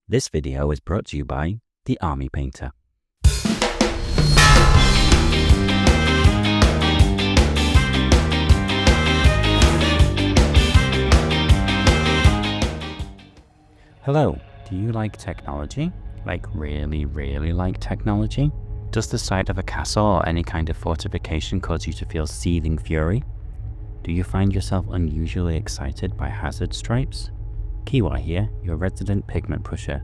This video is brought to you by the Army Painter. Hello, do you like technology? Like really like technology? Does the sight of a castle or any kind of fortification cause you to feel seething fury? Do you find yourself unusually excited by hazard stripes? Keewa here, your resident pigment pusher.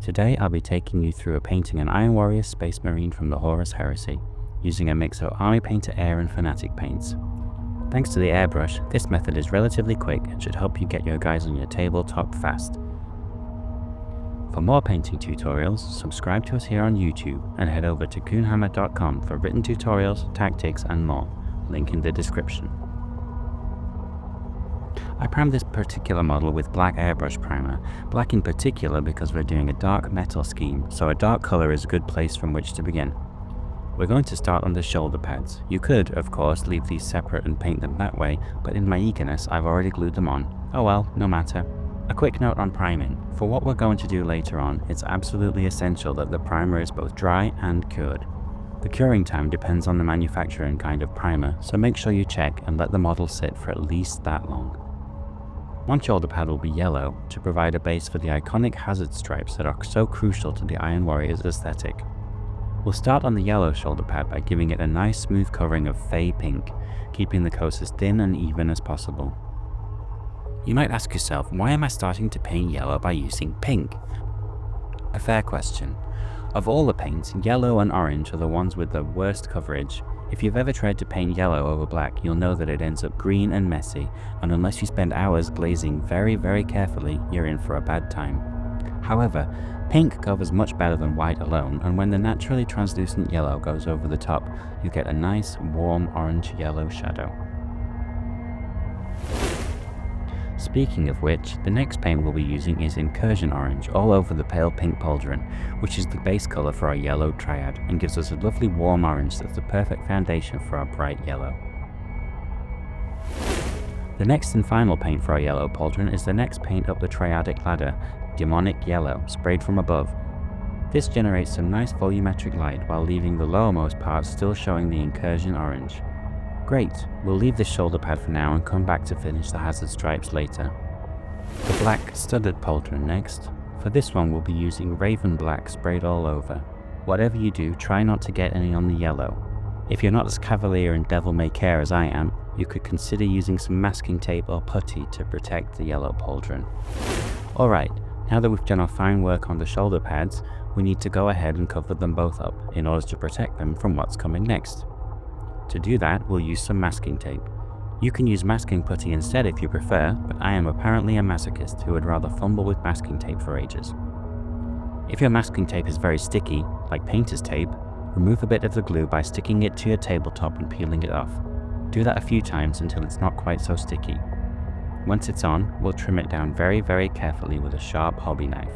Today I'll be taking you through painting an Iron Warriors Space Marine from the Horus Heresy, using a mix of Army Painter Air and Fanatic paints. Thanks to the airbrush, this method is relatively quick and should help you get your guys on your tabletop fast. For more painting tutorials, subscribe to us here on YouTube and head over to coonhammer.com for written tutorials, tactics and more, link in the description. I primed this particular model with black airbrush primer, black in particular because we're doing a dark metal scheme, so a dark colour is a good place from which to begin. We're going to start on the shoulder pads. You could, of course, leave these separate and paint them that way, but in my eagerness I've already glued them on. Oh well, no matter. A quick note on priming. For what we're going to do later on, it's absolutely essential that the primer is both dry and cured. The curing time depends on the manufacturer and kind of primer, so make sure you check and let the model sit for at least that long. One shoulder pad will be yellow to provide a base for the iconic hazard stripes that are so crucial to the Iron Warriors aesthetic. We'll start on the yellow shoulder pad by giving it a nice smooth covering of fey pink, keeping the coats as thin and even as possible. You might ask yourself, why am I starting to paint yellow by using pink? A fair question. Of all the paints, yellow and orange are the ones with the worst coverage. If you've ever tried to paint yellow over black, you'll know that it ends up green and messy, and unless you spend hours glazing very carefully, you're in for a bad time. However, pink covers much better than white alone, and when the naturally translucent yellow goes over the top, you get a nice, warm orange-yellow shadow. Speaking of which, the next paint we'll be using is Incursion Orange all over the pale pink pauldron, which is the base colour for our yellow triad, and gives us a lovely warm orange that's the perfect foundation for our bright yellow. The next and final paint for our yellow pauldron is the next paint up the triadic ladder, Demonic Yellow, sprayed from above. This generates some nice volumetric light while leaving the lowermost part still showing the Incursion Orange. Great, we'll leave this shoulder pad for now and come back to finish the hazard stripes later. The black studded pauldron next. For this one we'll be using Raven Black sprayed all over. Whatever you do, try not to get any on the yellow. If you're not as cavalier and devil-may-care as I am, you could consider using some masking tape or putty to protect the yellow pauldron. Alright, now that we've done our fine work on the shoulder pads, we need to go ahead and cover them both up in order to protect them from what's coming next. To do that, we'll use some masking tape. You can use masking putty instead if you prefer, but I am apparently a masochist who would rather fumble with masking tape for ages. If your masking tape is very sticky, like painter's tape, remove a bit of the glue by sticking it to your tabletop and peeling it off. Do that a few times until it's not quite so sticky. Once it's on, we'll trim it down very carefully with a sharp hobby knife.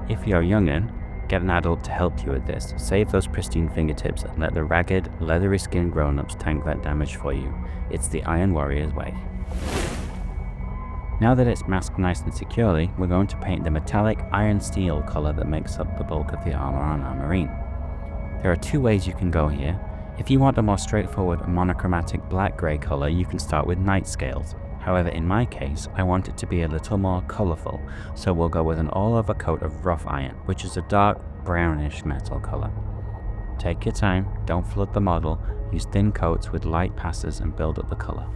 If you're a young'un, get an adult to help you with this. Save those pristine fingertips and let the ragged, leathery skinned grown-ups tank that damage for you. It's the Iron Warriors way. Now that it's masked nice and securely, we're going to paint the metallic iron steel colour that makes up the bulk of the armour on our Marine. There are two ways you can go here. If you want a more straightforward monochromatic black-grey colour, you can start with night scales. However, in my case, I want it to be a little more colourful, so we'll go with an all-over coat of rough iron, which is a dark brownish metal colour. Take your time, don't flood the model, use thin coats with light passes and build up the colour.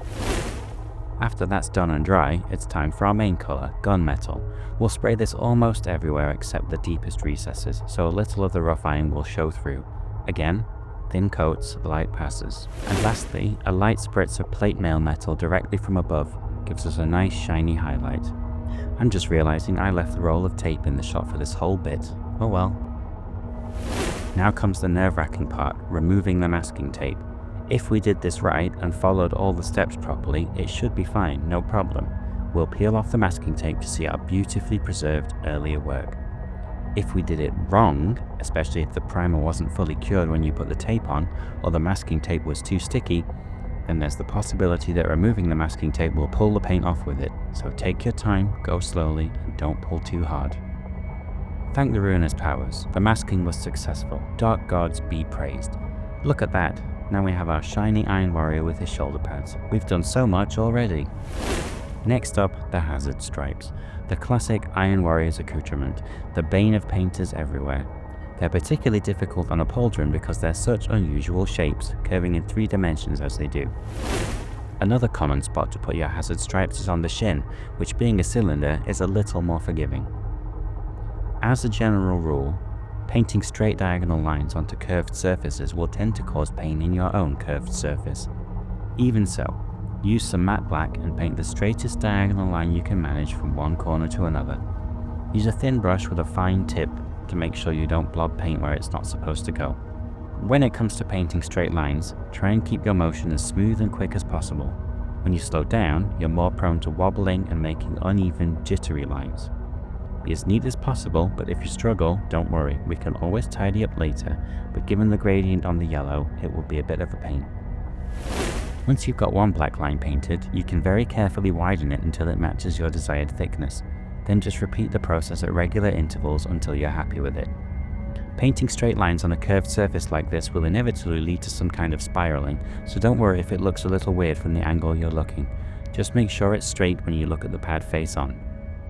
After that's done and dry, it's time for our main colour, gunmetal. We'll spray this almost everywhere except the deepest recesses, so a little of the rough iron will show through. Again, thin coats, light passes. And lastly, a light spritz of plate mail metal directly from above gives us a nice shiny highlight. I'm just realising I left the roll of tape in the shot for this whole bit. Oh well. Now comes the nerve-wracking part, removing the masking tape. If we did this right and followed all the steps properly, it should be fine, no problem. We'll peel off the masking tape to see our beautifully preserved earlier work. If we did it wrong, especially if the primer wasn't fully cured when you put the tape on, or the masking tape was too sticky, then there's the possibility that removing the masking tape will pull the paint off with it, so take your time, go slowly, and don't pull too hard. Thank the ruinous powers, the masking was successful. Dark gods be praised. Look at that, now we have our shiny Iron Warrior with his shoulder pads. We've done so much already. Next up, the Hazard Stripes. The classic Iron Warriors accoutrement, the bane of painters everywhere. They're particularly difficult on a pauldron because they're such unusual shapes, curving in 3 dimensions as they do. Another common spot to put your Hazard Stripes is on the shin, which being a cylinder is a little more forgiving. As a general rule, painting straight diagonal lines onto curved surfaces will tend to cause pain in your own curved surface. Even so, use some matte black and paint the straightest diagonal line you can manage from one corner to another. Use a thin brush with a fine tip to make sure you don't blob paint where it's not supposed to go. When it comes to painting straight lines, try and keep your motion as smooth and quick as possible. When you slow down, you're more prone to wobbling and making uneven, jittery lines. Be as neat as possible, but if you struggle, don't worry, we can always tidy up later, but given the gradient on the yellow, it will be a bit of a pain. Once you've got one black line painted, you can very carefully widen it until it matches your desired thickness. Then just repeat the process at regular intervals until you're happy with it. Painting straight lines on a curved surface like this will inevitably lead to some kind of spiraling, so don't worry if it looks a little weird from the angle you're looking. Just make sure it's straight when you look at the pad face on.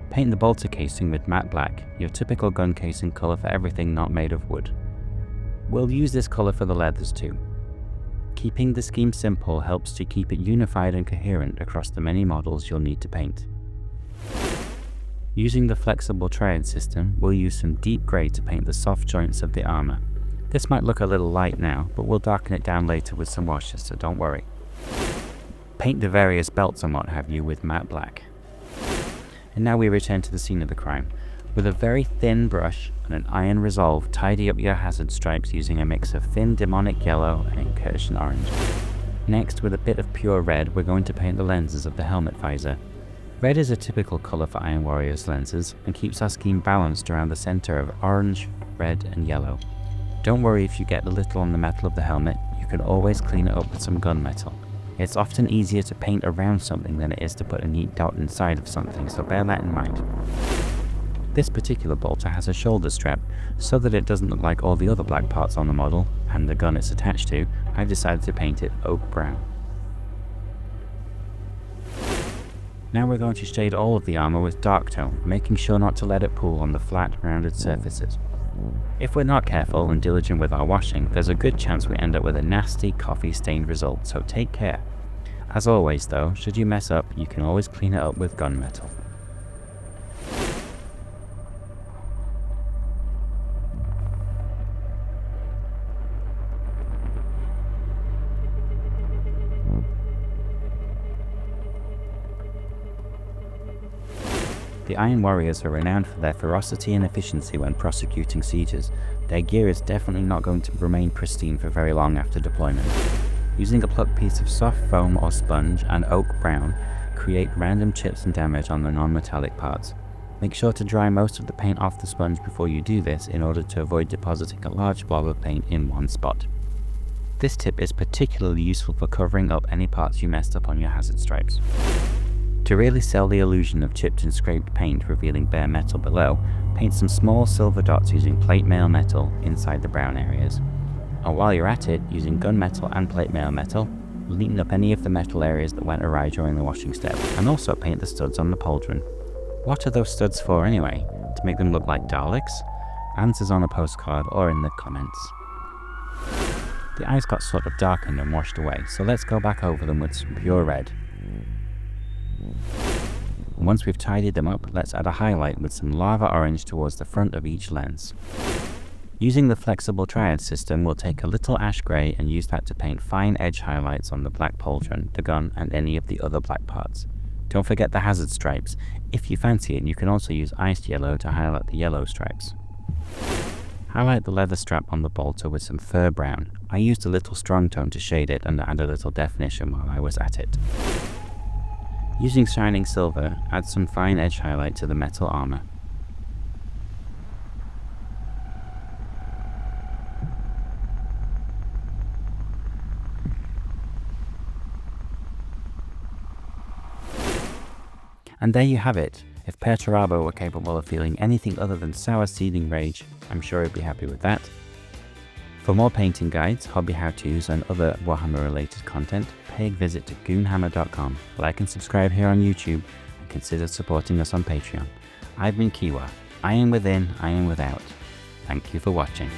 Paint the bolter casing with matte black, your typical gun casing colour for everything not made of wood. We'll use this colour for the leathers too. Keeping the scheme simple helps to keep it unified and coherent across the many models you'll need to paint. Using the flexible triad system, we'll use some deep grey to paint the soft joints of the armour. This might look a little light now, but we'll darken it down later with some washes, so don't worry. Paint the various belts and what have you with matte black. And now we return to the scene of the crime. With a very thin brush and an iron resolve, tidy up your Hazard Stripes using a mix of thin demonic yellow and incursion orange. Next, with a bit of pure red, we're going to paint the lenses of the helmet visor. Red is a typical colour for Iron Warriors lenses and keeps our scheme balanced around the centre of orange, red and yellow. Don't worry if you get a little on the metal of the helmet, you can always clean it up with some gunmetal. It's often easier to paint around something than it is to put a neat dot inside of something, so bear that in mind. This particular bolter has a shoulder strap, so that it doesn't look like all the other black parts on the model, and the gun it's attached to, I've decided to paint it oak brown. Now we're going to shade all of the armour with dark tone, making sure not to let it pool on the flat, rounded surfaces. If we're not careful and diligent with our washing, there's a good chance we end up with a nasty coffee-stained result, so take care. As always though, should you mess up, you can always clean it up with gunmetal. The Iron Warriors are renowned for their ferocity and efficiency when prosecuting sieges. Their gear is definitely not going to remain pristine for very long after deployment. Using a plucked piece of soft foam or sponge and oak brown, create random chips and damage on the non-metallic parts. Make sure to dry most of the paint off the sponge before you do this in order to avoid depositing a large blob of paint in one spot. This tip is particularly useful for covering up any parts you messed up on your Hazard Stripes. To really sell the illusion of chipped and scraped paint revealing bare metal below, paint some small silver dots using plate mail metal inside the brown areas. And while you're at it, using gunmetal and plate mail metal, neaten up any of the metal areas that went awry during the washing step, and also paint the studs on the pauldron. What are those studs for anyway? To make them look like Daleks? Answers on a postcard or in the comments. The eyes got sort of darkened and washed away, so let's go back over them with some pure red. And once we've tidied them up, let's add a highlight with some lava orange towards the front of each lens. Using the flexible triad system, we'll take a little ash grey and use that to paint fine edge highlights on the black pauldron, the gun and any of the other black parts. Don't forget the Hazard Stripes. If you fancy it, you can also use iced yellow to highlight the yellow stripes. Highlight the leather strap on the bolter with some fur brown. I used a little strong tone to shade it and add a little definition while I was at it. Using shining silver, add some fine edge highlight to the metal armour. And there you have it. If Perturabo were capable of feeling anything other than sour seething rage, I'm sure he'd be happy with that. For more painting guides, hobby how-tos and other Warhammer related content, pay a visit to goonhammer.com, like and subscribe here on YouTube, and consider supporting us on Patreon. I've been Keewa, Iron Within, Iron Without. Thank you for watching.